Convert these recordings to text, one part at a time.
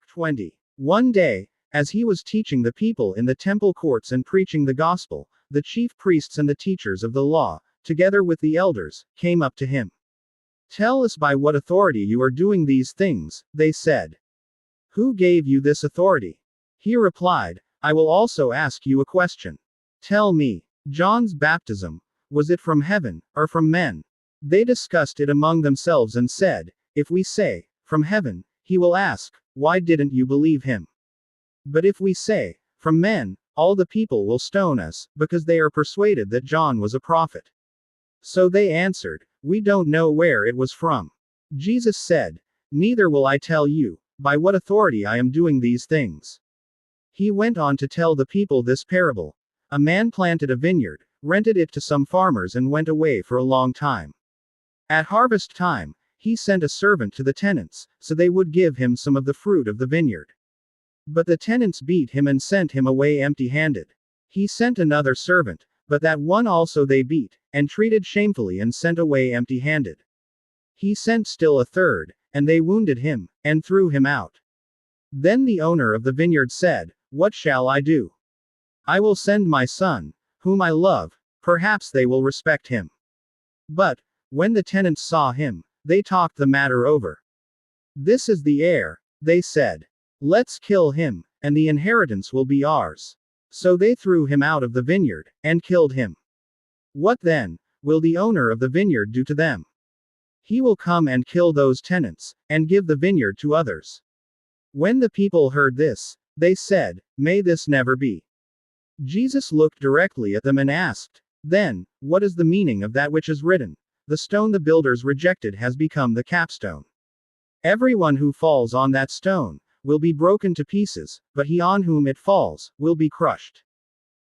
20. One day, as he was teaching the people in the temple courts and preaching the gospel, the chief priests and the teachers of the law, together with the elders, came up to him. "Tell us by what authority you are doing these things," they said. "Who gave you this authority?" He replied, "I will also ask you a question. Tell me, John's baptism, was it from heaven, or from men?" They discussed it among themselves and said, "If we say, 'From heaven,' he will ask, 'Why didn't you believe him?' But if we say, 'From men,' all the people will stone us, because they are persuaded that John was a prophet." So they answered, "We don't know where it was from." Jesus said, "Neither will I tell you, by what authority I am doing these things." He went on to tell the people this parable. A man planted a vineyard, rented it to some farmers and went away for a long time. At harvest time, he sent a servant to the tenants, so they would give him some of the fruit of the vineyard. But the tenants beat him and sent him away empty-handed. He sent another servant, but that one also they beat, and treated shamefully and sent away empty-handed. He sent still a third, and they wounded him, and threw him out. Then the owner of the vineyard said, "What shall I do? I will send my son, whom I love, perhaps they will respect him." But, when the tenants saw him, they talked the matter over. "This is the heir," they said. "Let's kill him, and the inheritance will be ours." So they threw him out of the vineyard, and killed him. What then will the owner of the vineyard do to them? He will come and kill those tenants, and give the vineyard to others. When the people heard this, they said, "May this never be." Jesus looked directly at them and asked, "Then, what is the meaning of that which is written? The stone the builders rejected has become the capstone. Everyone who falls on that stone will be broken to pieces, but he on whom it falls will be crushed."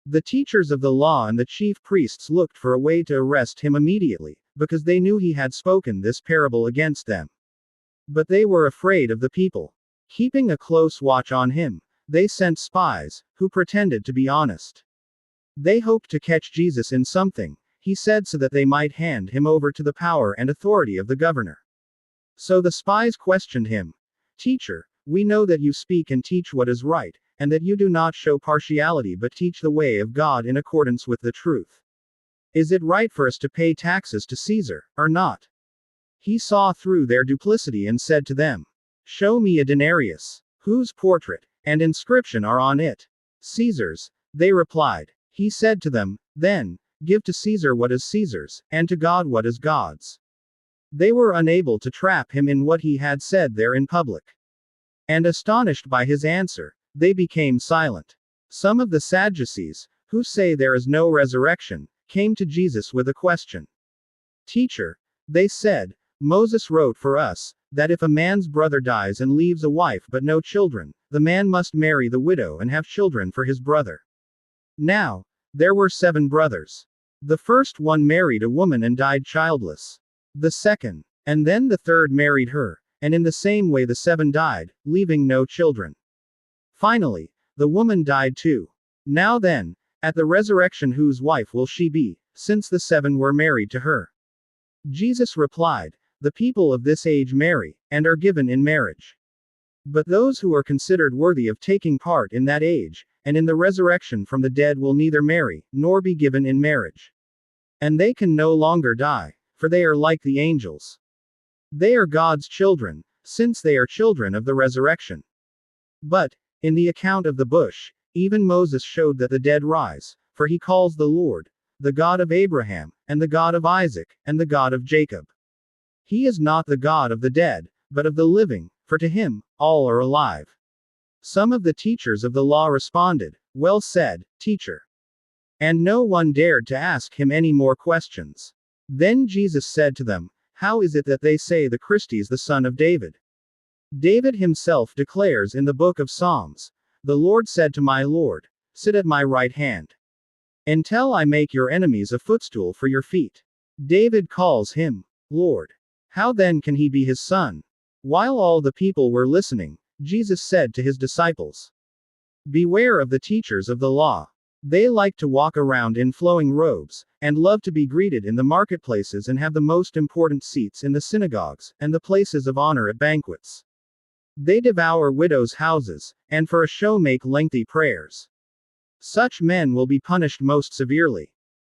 The teachers of the law and the chief priests looked for a way to arrest him immediately, because they knew he had spoken this parable against them. But they were afraid of the people. Keeping a close watch on him, they sent spies, who pretended to be honest. They hoped to catch Jesus in something he said so that they might hand him over to the power and authority of the governor. So the spies questioned him. "Teacher, we know that you speak and teach what is right, and that you do not show partiality but teach the way of God in accordance with the truth. Is it right for us to pay taxes to Caesar, or not?" He saw through their duplicity and said to them, "Show me a denarius. Whose portrait and inscription are on it?" "Caesar's," they replied. He said to them, "Then, give to Caesar what is Caesar's, and to God what is God's." They were unable to trap him in what he had said there in public. And astonished by his answer, they became silent. Some of the Sadducees, who say there is no resurrection, came to Jesus with a question. "Teacher," they said, "Moses wrote for us, that if a man's brother dies and leaves a wife but no children, the man must marry the widow and have children for his brother. Now, there were 7 brothers. The first one married a woman and died childless. The second, and then the third married her, and in the same way the 7 died, leaving no children. Finally, the woman died too. Now then, at the resurrection whose wife will she be, since the 7 were married to her?" Jesus replied, "The people of this age marry, and are given in marriage. But those who are considered worthy of taking part in that age, and in the resurrection from the dead will neither marry, nor be given in marriage. And they can no longer die, for they are like the angels. They are God's children, since they are children of the resurrection. But, in the account of the bush, even Moses showed that the dead rise, for he calls the Lord, the God of Abraham, and the God of Isaac, and the God of Jacob. He is not the God of the dead, but of the living, for to him, all are alive." Some of the teachers of the law responded, "Well said, teacher." And no one dared to ask him any more questions. Then Jesus said to them, "How is it that they say the Christ is the son of David? David himself declares in the book of Psalms, 'The Lord said to my Lord, sit at my right hand, until I make your enemies a footstool for your feet.' David calls him Lord. How then can he be his son?" While all the people were listening, Jesus said to his disciples, "Beware of the teachers of the law. They like to walk around in flowing robes, and love to be greeted in the marketplaces and have the most important seats in the synagogues, and the places of honor at banquets. They devour widows' houses, and for a show make lengthy prayers. Such men will be punished most severely.